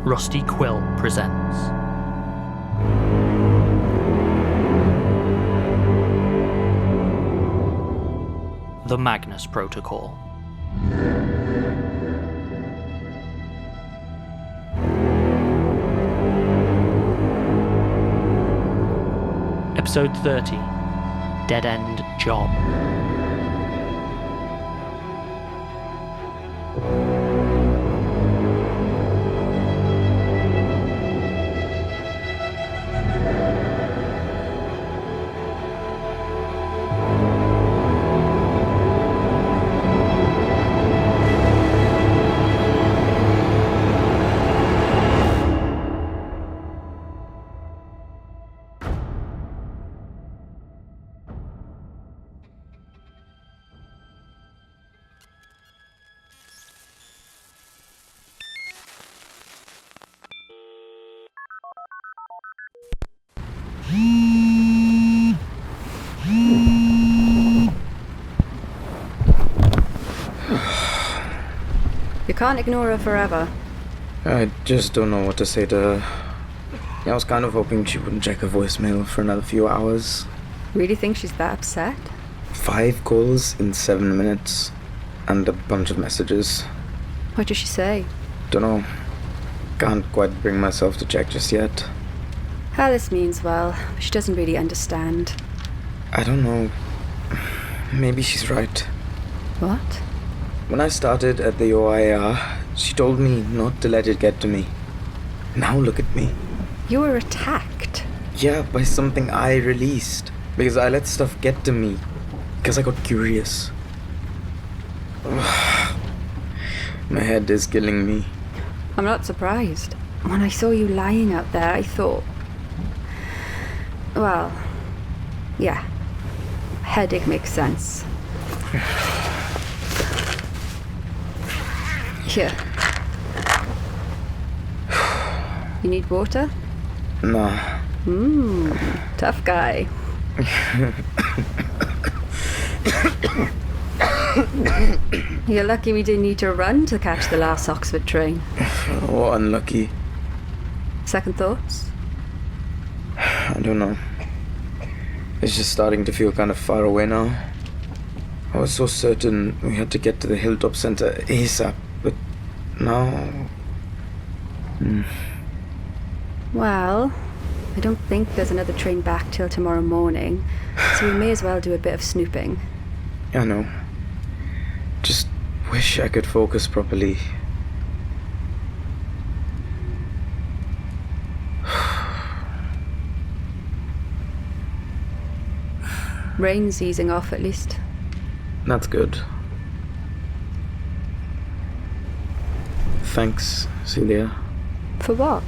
Rusty Quill presents The Magnus Protocol. Episode 30, Dead End Job. You can't ignore her forever. I just don't know what to say to her. I was kind of hoping she wouldn't check her voicemail for another few hours. Really think she's that upset? 5 calls in 7 minutes, and a bunch of messages. What does she say? Dunno. Can't quite bring myself to check just yet. Alice means well, but she doesn't really understand. I don't know. Maybe she's right. What? When I started at the OIR, she told me not to let it get to me. Now look at me. You were attacked. Yeah, by something I released. Because I let stuff get to me. Because I got curious. My head is killing me. I'm not surprised. When I saw you lying out there, I thought... Well... Yeah. Headache makes sense. Here. You need water? Nah. Tough guy. You're lucky we didn't need to run to catch the last Oxford train. Oh, unlucky. Second thoughts? I don't know. It's just starting to feel kind of far away now. I was so certain we had to get to the Hilltop Center ASAP, but now... Well, I don't think there's another train back till tomorrow morning, so we may as well do a bit of snooping. I know. Just wish I could focus properly. Rain's easing off at least. That's good. Thanks, Celia. For what?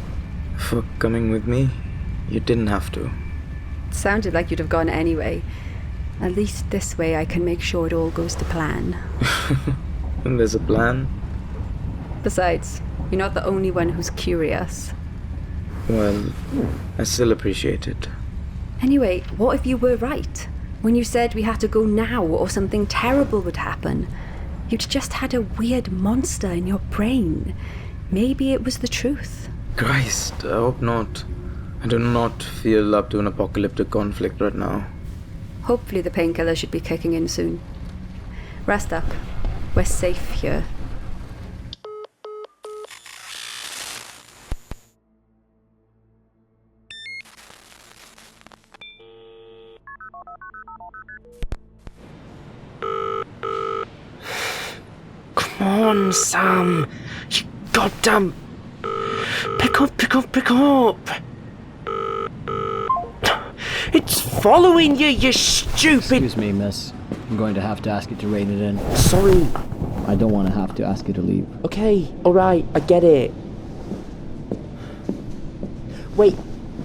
For coming with me. You didn't have to. It sounded like you'd have gone anyway. At least this way I can make sure it all goes to plan. And there's a plan? Besides, you're not the only one who's curious. Well, I still appreciate it. Anyway, what if you were right? When you said we had to go now or something terrible would happen. You'd just had a weird monster in your brain. Maybe it was the truth. Christ, I hope not. I do not feel up to an apocalyptic conflict right now. Hopefully the painkiller should be kicking in soon. Rest up. We're safe here. Come on, Sam. You goddamn... Pick up. It's following you, you stupid... Excuse me, miss. I'm going to have to ask you to rein it in. Sorry. I don't want to have to ask you to leave. Okay, alright, I get it. Wait,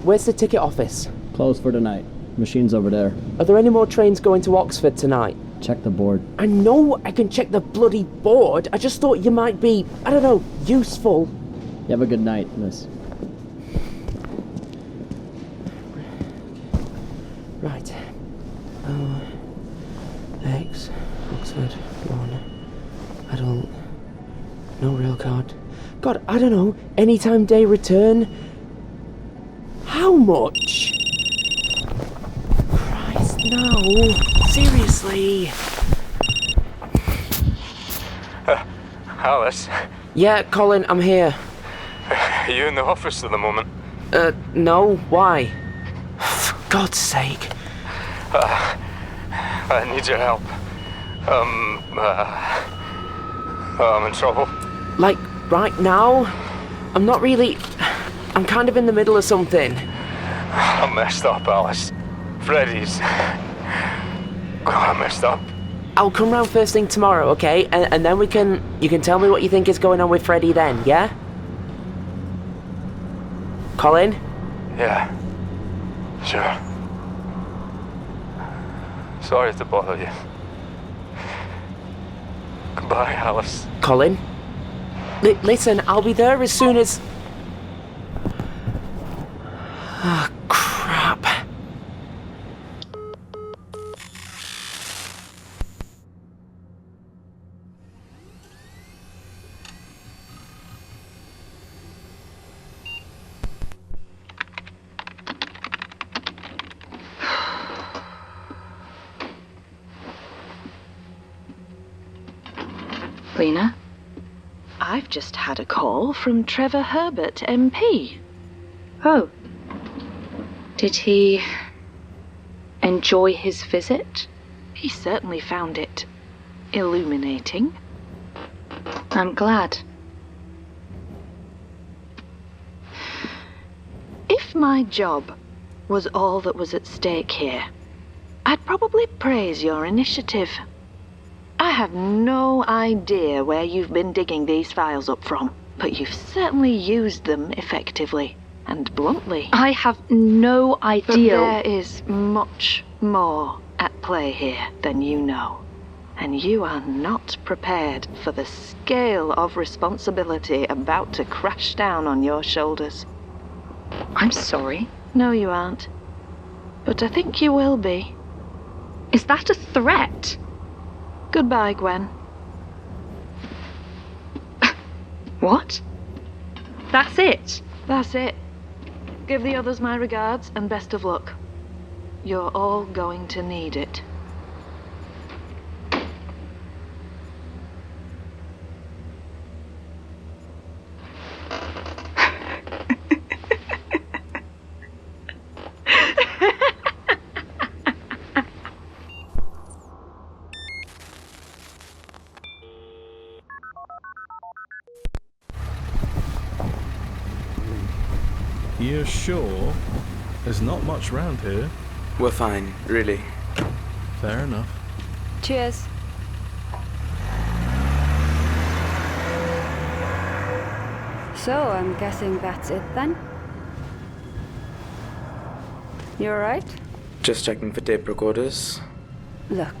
where's the ticket office? Closed for tonight. Machine's over there. Are there any more trains going to Oxford tonight? Check the board. I know I can check the bloody board. I just thought you might be, I don't know, useful. You have a good night, miss. Right. X, Oxford, 1, adult, no rail card, God, I don't know, anytime day return. How much? Christ, no. Seriously. Alice, Yeah, Colin, I'm here. are you in the office at the moment? No, why? For God's sake. I need your help. I'm in trouble. Like, right now? I'm not really... I'm kind of in the middle of something. I messed up, Alice. Freddy's... I messed up. I'll come round first thing tomorrow, okay? And then you can tell me what you think is going on with Freddy then, yeah? Colin? Yeah. Sure. Sorry to bother you. Goodbye, Alice. Colin? Listen, I'll be there as soon as... Ah, crap. Lena, I've just had a call from Trevor Herbert, MP. Oh. Did he enjoy his visit? He certainly found it illuminating. I'm glad. If my job was all that was at stake here, I'd probably praise your initiative. I have no idea where you've been digging these files up from, but you've certainly used them effectively and bluntly. I have no idea. But there is much more at play here than you know, and you are not prepared for the scale of responsibility about to crash down on your shoulders. I'm sorry. No, you aren't. But I think you will be. Is that a threat? Goodbye, Gwen. What? That's it? That's it. Give the others my regards and best of luck. You're all going to need it. You're sure? There's not much round here. We're fine, really. Fair enough. Cheers. So, I'm guessing that's it then? You alright? Just checking for tape recorders. Look,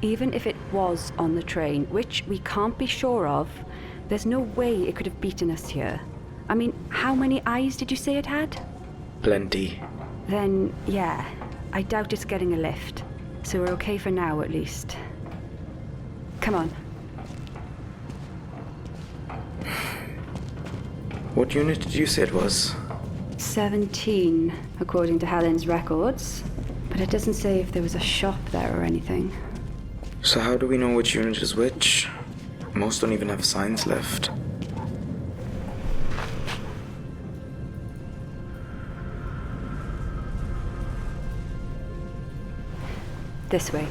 even if it was on the train, which we can't be sure of, there's no way it could have beaten us here. I mean, how many eyes did you say it had? Plenty. Then, yeah, I doubt it's getting a lift. So we're okay for now, at least. Come on. What unit did you say it was? 17, according to Helen's records. But it doesn't say if there was a shop there or anything. So how do we know which unit is which? Most don't even have signs left. This way.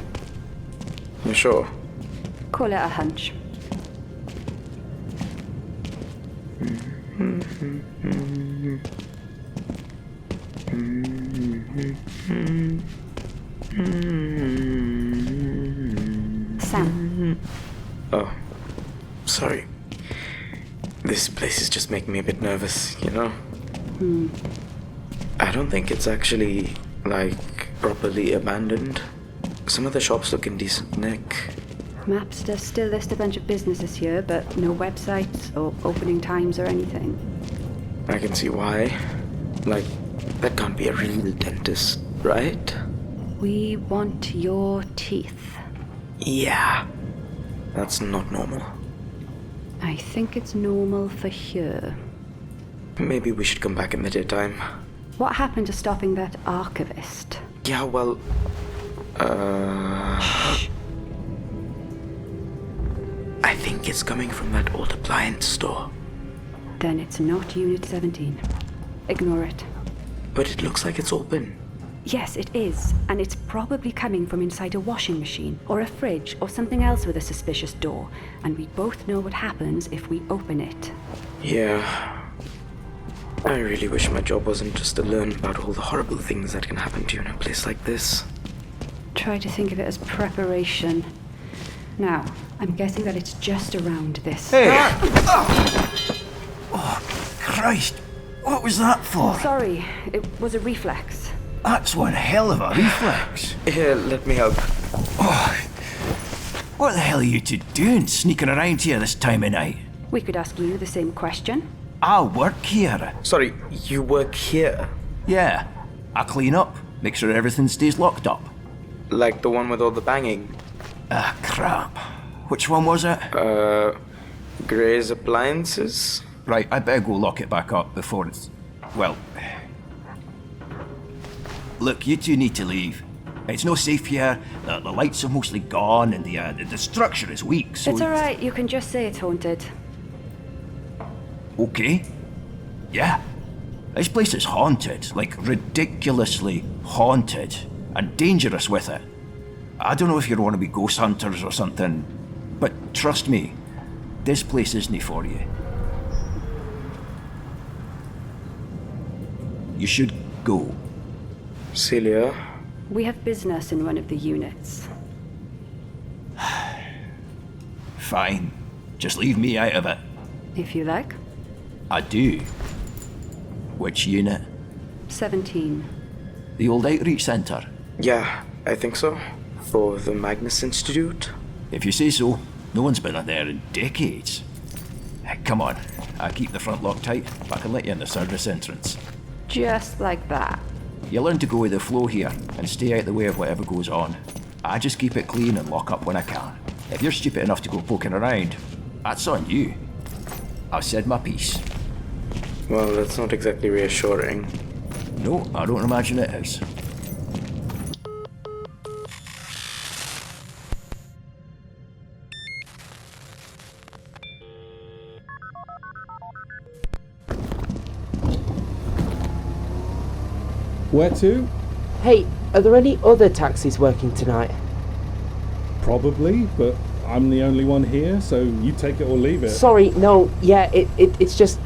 You sure? Call it a hunch. Sam. Oh, sorry. This place is just making me a bit nervous, you know? I don't think it's actually, properly abandoned. Some of the shops look in decent nick. Maps does still list a bunch of businesses here, but no websites or opening times or anything. I can see why. That can't be a real dentist, right? We want your teeth. Yeah. That's not normal. I think it's normal for here. Maybe we should come back in the daytime. What happened to stopping that archivist? Yeah, well... Shh. I think it's coming from that old appliance store. Then it's not Unit 17. Ignore it. But it looks like it's open. Yes, it is. And it's probably coming from inside a washing machine, or a fridge, or something else with a suspicious door. And we both know what happens if we open it. Yeah. I really wish my job wasn't just to learn about all the horrible things that can happen to you in a place like this. Try to think of it as preparation. Now, I'm guessing that it's just around this. Hey! Oh, Christ! What was that for? Sorry, it was a reflex. That's one hell of a reflex. Here, let me help. Oh, what the hell are you two doing sneaking around here this time of night? We could ask you the same question. I work here. Sorry, you work here? Yeah, I clean up, make sure everything stays locked up. Like the one with all the banging? Ah, crap. Which one was it? Gray's Appliances? Right, I better go lock it back up before it's... well... Look, you two need to leave. It's no safe here, the lights are mostly gone, and the structure is weak, so... It's alright, you can just say it's haunted. Okay. Yeah. This place is haunted, like ridiculously haunted, and dangerous with it. I don't know if you want to be ghost hunters or something, but trust me, this place isn't for you. You should go. Celia? We have business in one of the units. Fine. Just leave me out of it. If you like. I do. Which unit? 17. The old outreach centre? Yeah, I think so. For the Magnus Institute? If you say so. No one's been in there in decades. Come on, I'll keep the front lock tight, but I can let you in the service entrance. Just like that. You learn to go with the flow here, and stay out the way of whatever goes on. I just keep it clean and lock up when I can. If you're stupid enough to go poking around, that's on you. I've said my piece. Well, that's not exactly reassuring. No, I don't imagine it is. Where to? Hey, are there any other taxis working tonight? Probably, but I'm the only one here, so you take it or leave it. Sorry, no, yeah, it's just...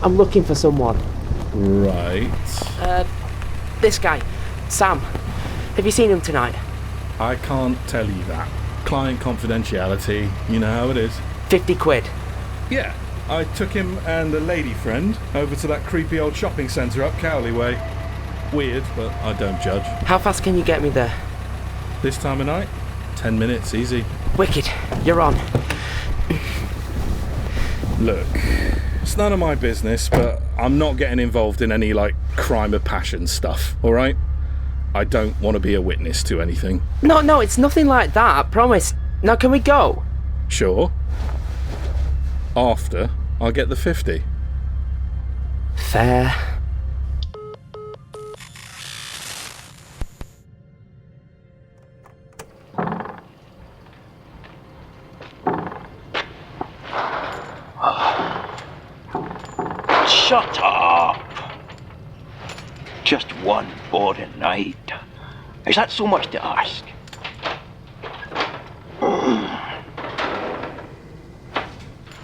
I'm looking for someone. Right. This guy, Sam. Have you seen him tonight? I can't tell you that. Client confidentiality, you know how it is. 50 quid. Yeah, I took him and a lady friend over to that creepy old shopping centre up Cowley way. Weird, but I don't judge. How fast can you get me there? This time of night? 10 minutes, easy. Wicked, you're on. Look, it's none of my business, but I'm not getting involved in any, crime of passion stuff, alright? I don't want to be a witness to anything. No, it's nothing like that, I promise. Now can we go? Sure. After I get the 50. Fair. Shut up! Just one boring night. Is that so much to ask?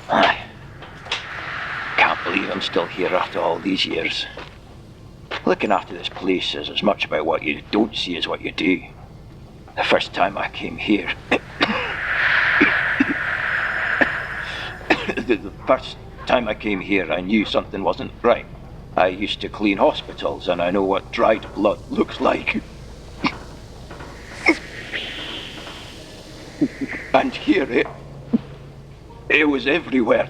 I can't believe I'm still here after all these years. Looking after this place is as much about what you don't see as what you do. The first time I came here... the first time I came here, I knew something wasn't right. I used to clean hospitals, and I know what dried blood looks like. And here it was everywhere.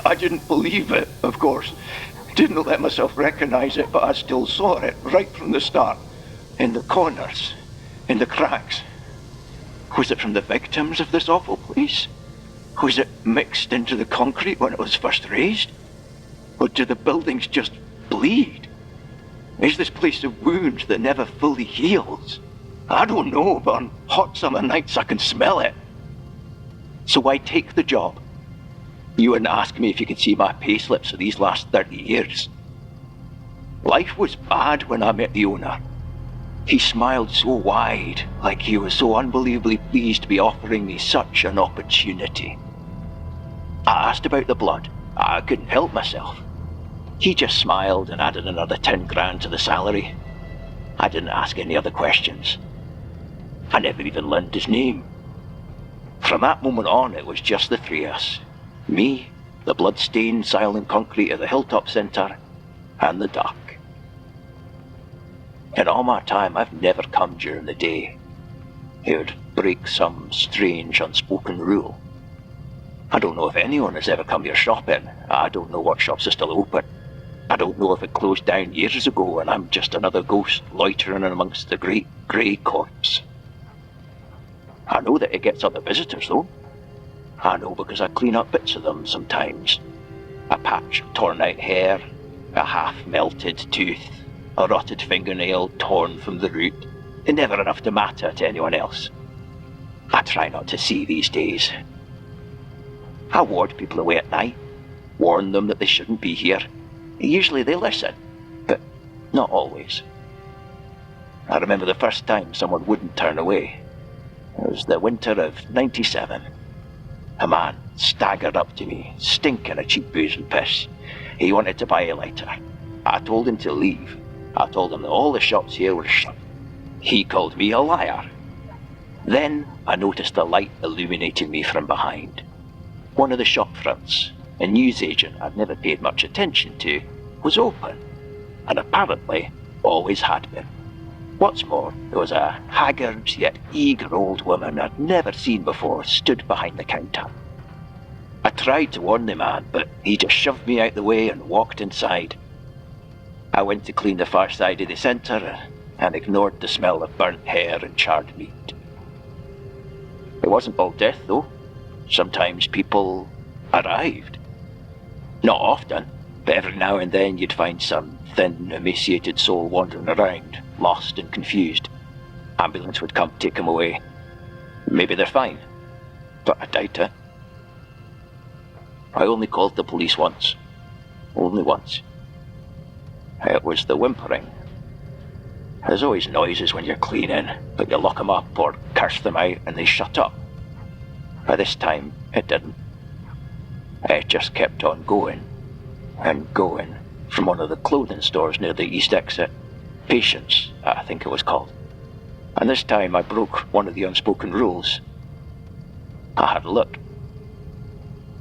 I didn't believe it, of course. Didn't let myself recognize it, but I still saw it right from the start. In the corners, in the cracks. Was it from the victims of this awful place? Was it mixed into the concrete when it was first raised? Or do the buildings just bleed? Is this place a wound that never fully heals? I don't know, but on hot summer nights I can smell it. So I take the job. You wouldn't ask me if you could see my payslips for these last 30 years. Life was bad when I met the owner. He smiled so wide, like he was so unbelievably pleased to be offering me such an opportunity. I asked about the blood. I couldn't help myself. He just smiled and added another 10 grand to the salary. I didn't ask any other questions. I never even learned his name. From that moment on, it was just the three of us. Me, the blood-stained silent concrete of the Hilltop Centre, and the dark. In all my time, I've never come during the day. It would break some strange unspoken rule. I don't know if anyone has ever come here shopping. I don't know what shops are still open. I don't know if it closed down years ago and I'm just another ghost loitering amongst the great grey corpse. I know that it gets other visitors though. I know because I clean up bits of them sometimes. A patch of torn out hair, a half-melted tooth, a rotted fingernail torn from the root, and never enough to matter to anyone else. I try not to see these days. I ward people away at night, warn them that they shouldn't be here. Usually they listen, but not always. I remember the first time someone wouldn't turn away. It was the winter of '97. A man staggered up to me, stinking of cheap booze and piss. He wanted to buy a lighter. I told him to leave. I told him that all the shops here were shut. He called me a liar. Then I noticed a light illuminating me from behind. One of the shop fronts, a newsagent I'd never paid much attention to, was open, and apparently always had been. What's more, there was a haggard yet eager old woman I'd never seen before stood behind the counter. I tried to warn the man, but he just shoved me out the way and walked inside. I went to clean the far side of the centre and ignored the smell of burnt hair and charred meat. It wasn't all death, though. Sometimes people arrived. Not often, but every now and then you'd find some thin, emaciated soul wandering around, lost and confused. Ambulance would come take them away. Maybe they're fine, but I doubt it. I only called the police once. Only once. It was the whimpering. There's always noises when you're cleaning, but you lock them up or curse them out and they shut up. By this time, it didn't. It just kept on going and going from one of the clothing stores near the east exit. Patience, I think it was called. And this time I broke one of the unspoken rules. I had a look.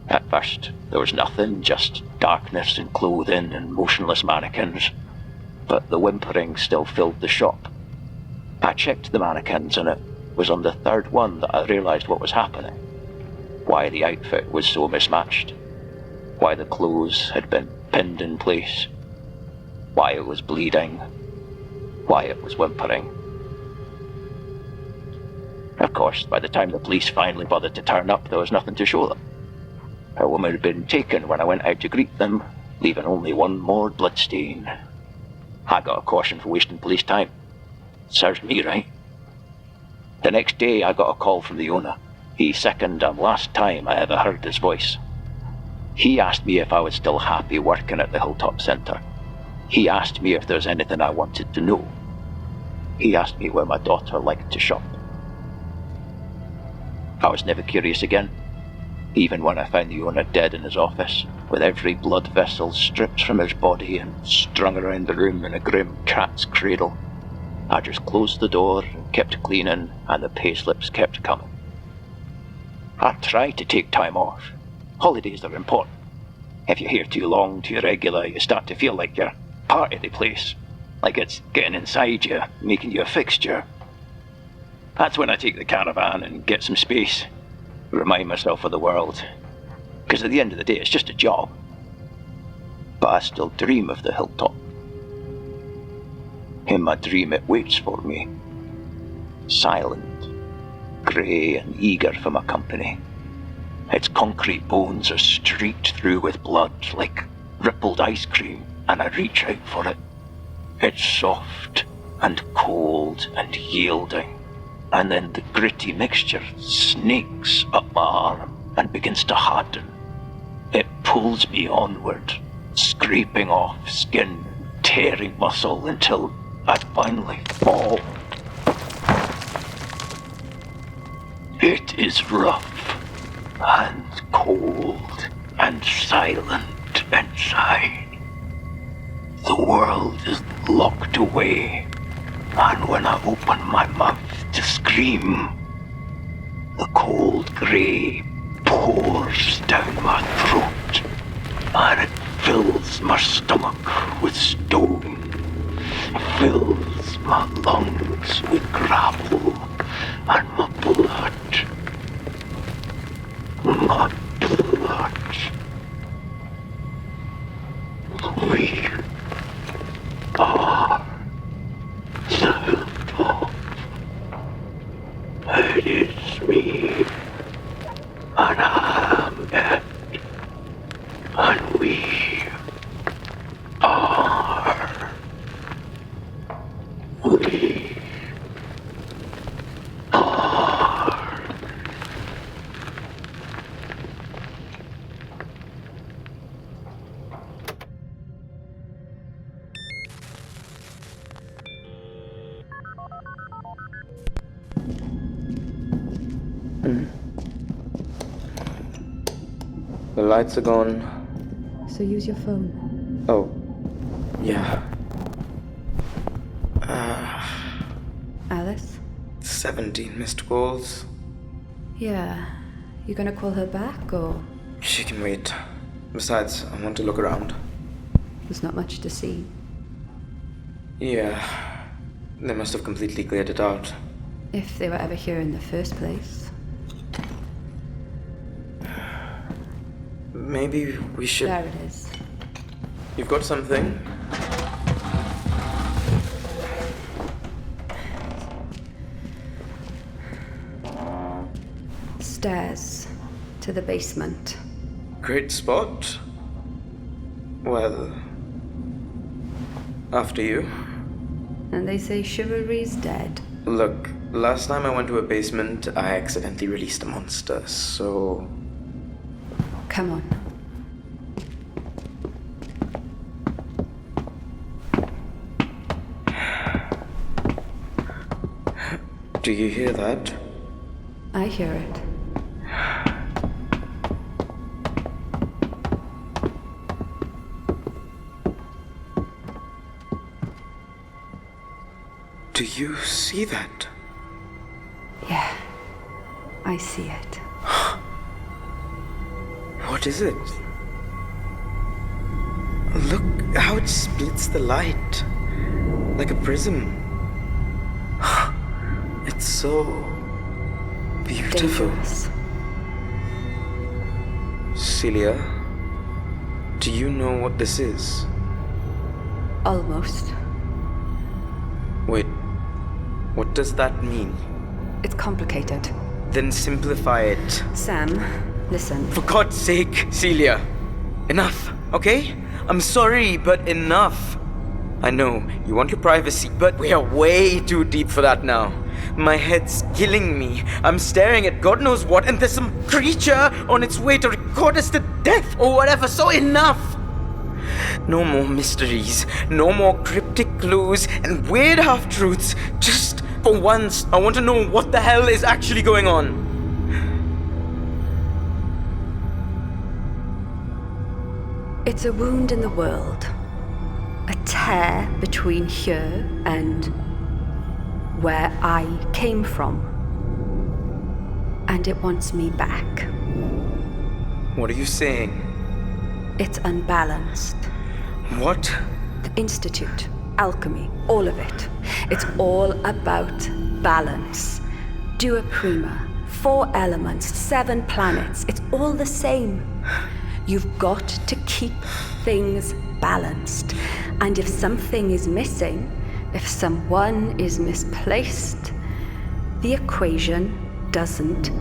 At first, there was nothing, just darkness and clothing and motionless mannequins. But the whimpering still filled the shop. I checked the mannequins and it was on the third one that I realised what was happening. Why the outfit was so mismatched. Why the clothes had been pinned in place. Why it was bleeding. Why it was whimpering. Of course, by the time the police finally bothered to turn up, there was nothing to show them. A woman had been taken when I went out to greet them, leaving only one more bloodstain. I got a caution for wasting police time. Serves me right. The next day I got a call from the owner. The second and last time I ever heard his voice. He asked me if I was still happy working at the Hilltop Centre. He asked me if there was anything I wanted to know. He asked me where my daughter liked to shop. I was never curious again. Even when I found the owner dead in his office, with every blood vessel stripped from his body and strung around the room in a grim cat's cradle, I just closed the door and kept cleaning, and the payslips kept coming. I tried to take time off. Holidays are important. If you're here too long, too regular, you start to feel like you're part of the place, like it's getting inside you, making you a fixture. That's when I take the caravan and get some space. Remind myself of the world. Because at the end of the day, it's just a job. But I still dream of the hilltop. In my dream, it waits for me. Silent. grey and eager for my company. Its concrete bones are streaked through with blood like rippled ice cream, and I reach out for it. It's soft and cold and yielding, and then the gritty mixture snakes up my arm and begins to harden. It pulls me onward, scraping off skin, tearing muscle until I finally fall. It is rough and cold and silent inside. The world is locked away, and when I open my mouth to scream, the cold grey pours down my throat, and it fills my stomach with stone, fills my lungs with gravel, and my blood. My blood. We are the Hilltop. It is me, and I am it, and we are. We are. The lights are gone. So use your phone. Oh, yeah. Alice? 17 missed calls. Yeah. You gonna call her back, or? She can wait. Besides, I want to look around. There's not much to see. Yeah. They must have completely cleared it out. If they were ever here in the first place. Maybe we should... There it is. You've got something? Stairs to the basement. Great spot. Well... after you. And they say chivalry's dead. Look, last time I went to a basement, I accidentally released a monster, so... Come on. Do you hear that? I hear it. Do you see that? Yeah. I see it. What is it? Look how it splits the light. Like a prism. It's so beautiful. Dangerous. Celia, do you know what this is? Almost. Wait, what does that mean? It's complicated. Then simplify it. Sam, listen. For God's sake, Celia. Enough, okay? I'm sorry, but enough. I know, you want your privacy, but we are way too deep for that now. My head's killing me. I'm staring at God knows what, and there's some creature on its way to record us to death or whatever, so enough! No more mysteries, no more cryptic clues and weird half-truths. Just for once, I want to know what the hell is actually going on. It's a wound in the world. A tear between here and where I came from. And it wants me back. What are you saying? It's unbalanced. What? The Institute, alchemy, all of it. It's all about balance. Dua prima, 4 elements, 7 planets. It's all the same. You've got to keep things balanced. And if something is missing, if someone is misplaced, the equation doesn't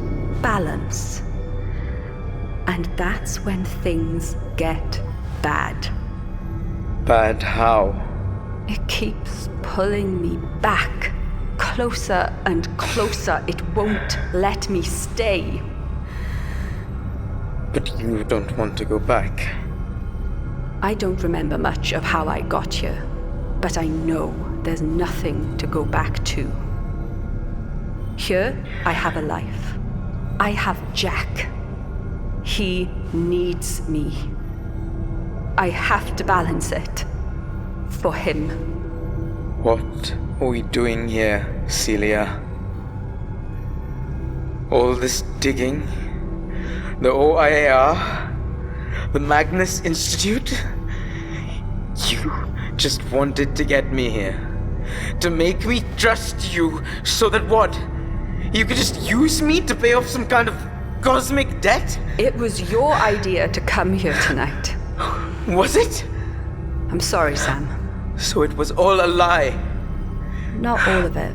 balance. And that's when things get bad. Bad how? It keeps pulling me back, closer and closer. It won't let me stay. But you don't want to go back. I don't remember much of how I got here, but I know there's nothing to go back to. Here, I have a life. I have Jack. He needs me. I have to balance it. For him. What are we doing here, Celia? All this digging? The OIAR? The Magnus Institute? You just wanted to get me here. To make me trust you so that what? You could just use me to pay off some kind of cosmic debt? It was your idea to come here tonight. Was it? I'm sorry, Sam. So it was all a lie. Not all of it.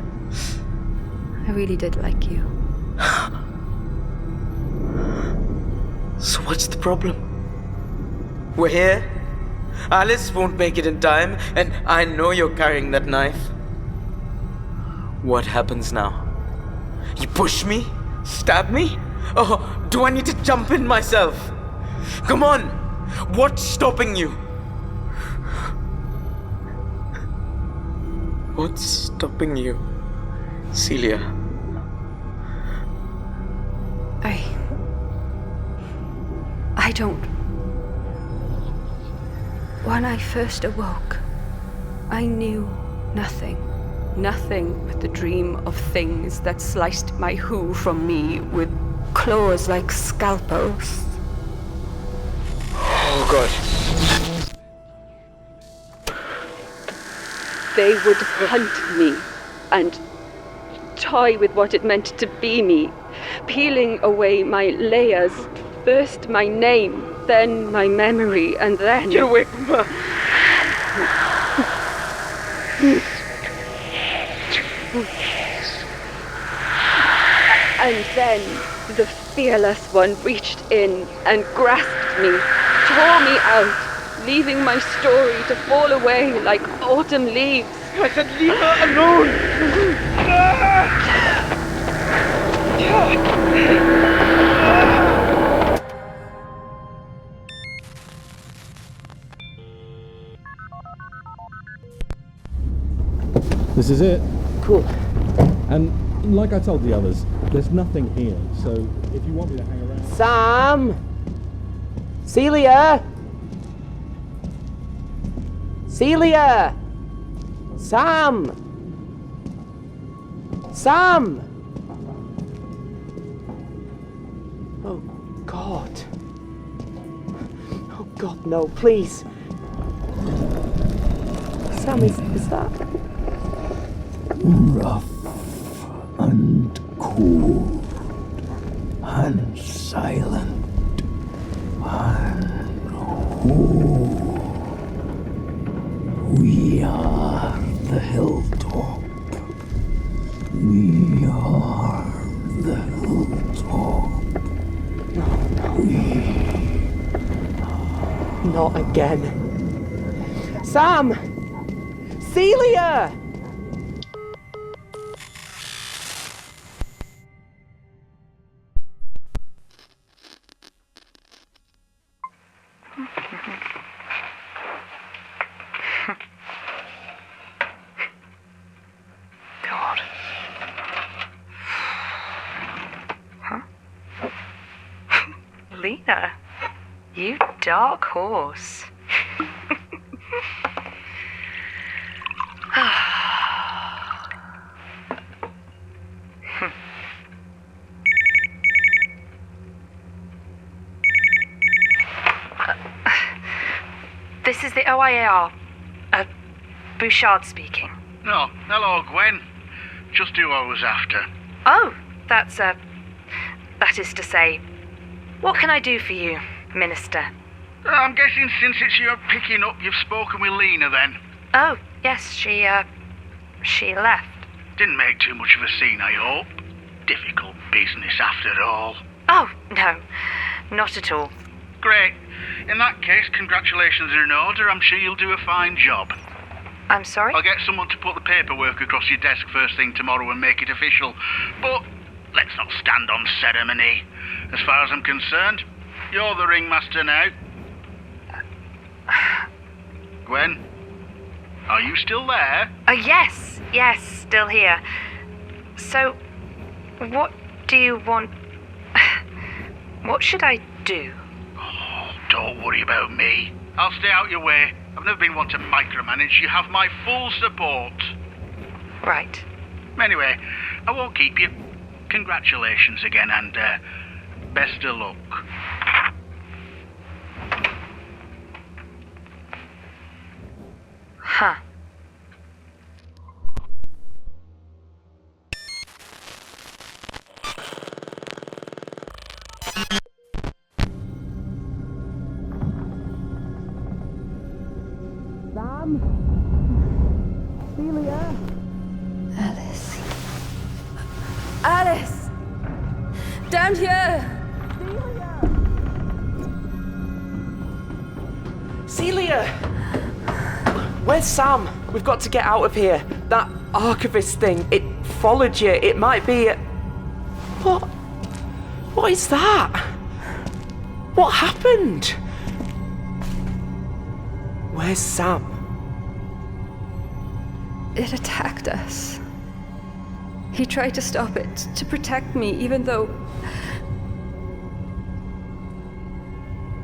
I really did like you. So what's the problem? We're here. Alice won't make it in time, and I know you're carrying that knife. What happens now? You push me? Stab me? Oh, do I need to jump in myself? Come on! What's stopping you? What's stopping you, Celia? I don't... When I first awoke, I knew nothing. Nothing but the dream of things that sliced my who from me with claws like scalpels. Oh, God. They would hunt me and toy with what it meant to be me, peeling away my layers, first my name, then my memory, and then... Get away from her! And then the fearless one reached in and grasped me, tore me out, leaving my story to fall away like autumn leaves. I said leave her alone! This is it. Cool. And like I told the others, there's nothing here, so if you want me to hang around... Sam! Celia! Celia! Sam! Sam! Oh, God. Oh, God, no, please. Sam, is that... Rough and cold and silent and cold. We are the hilltop. We are the hilltop. No. Not again. Sam! Celia! God. Huh? Lena, you dark horse. This is the OIAR. Bouchard speaking. Oh, hello, Gwen. Just who I was after. Oh, that is to say, what can I do for you, Minister? I'm guessing since it's your picking up, you've spoken with Lena then. Oh, yes, she left. Didn't make too much of a scene, I hope. difficult business after all. Oh, no, not at all. Great. In that case, congratulations are in order. I'm sure you'll do a fine job. I'm sorry? I'll get someone to put the paperwork across your desk first thing tomorrow and make it official. But let's not stand on ceremony. As far as I'm concerned, you're the ringmaster now. Gwen, are you still there? Yes, still here. So, what do you want... What should I do? Oh, don't worry about me. I'll stay out your way. I've never been one to micromanage. You have my full support. Right. Anyway, I won't keep you. Congratulations again, and best of luck. Huh. Sam? Celia? Alice. Alice! Down here! Celia! Where's Sam? We've got to get out of here. That archivist thing, it followed you. It might be... What is that? What happened? Where's Sam? It attacked us. He tried to stop it, to protect me, even though...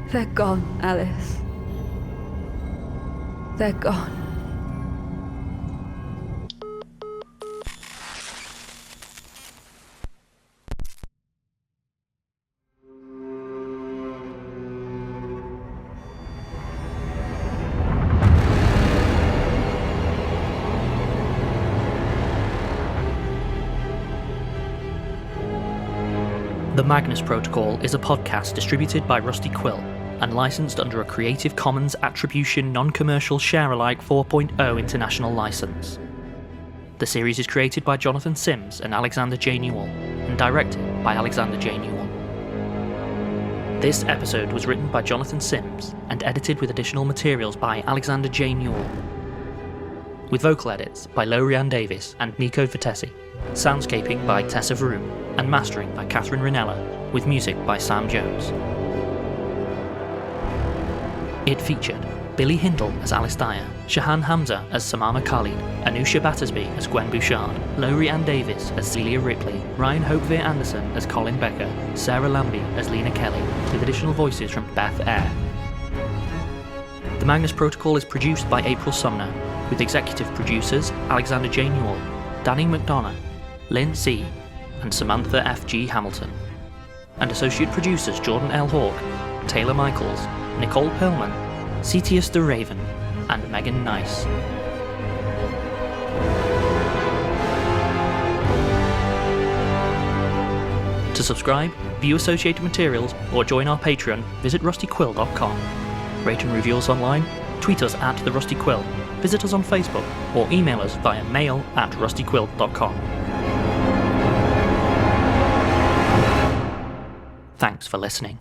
They're gone, Alice. They're gone. The Magnus Protocol is a podcast distributed by Rusty Quill and licensed under a Creative Commons Attribution Non-Commercial Share-alike 4.0 international license. The series is created by Jonathan Sims and Alexander J Newall and directed by Alexander J Newall. This episode was written by Jonathan Sims and edited with additional materials by Alexander J Newall, with vocal edits by Lowri and Davies and Nico Vitesi, soundscaping by Tessa Vroom, and mastering by Catherine Rinella, with music by Sam Jones. It featured Billie Hindle as Alice Dyer, Shahan Hamza as Samama Khalid, Anusia Battersby as Gwen Bouchard, Lowri and Davies as Celia Ripley, Ryan Hopevere-Anderson as Colin Becher, Sarah Lambie as Lena Kelley, with additional voices from Beth Eyre. The Magnus Protocol is produced by April Sumner, with executive producers Alexander J Newall, Dani McDonough, Linn C, and Samantha F.G. Hamilton, and associate producers Jordan L. Hawke, Taylor Michaels, Nicole Perlman, Cetius the Raven, and Megan Nice. To subscribe, view associated materials, or join our Patreon, visit rustyquill.com. Rate and review us online, tweet us at @TheRustyQuill, visit us on Facebook, or email us via mail@rustyquill.com. Thanks for listening.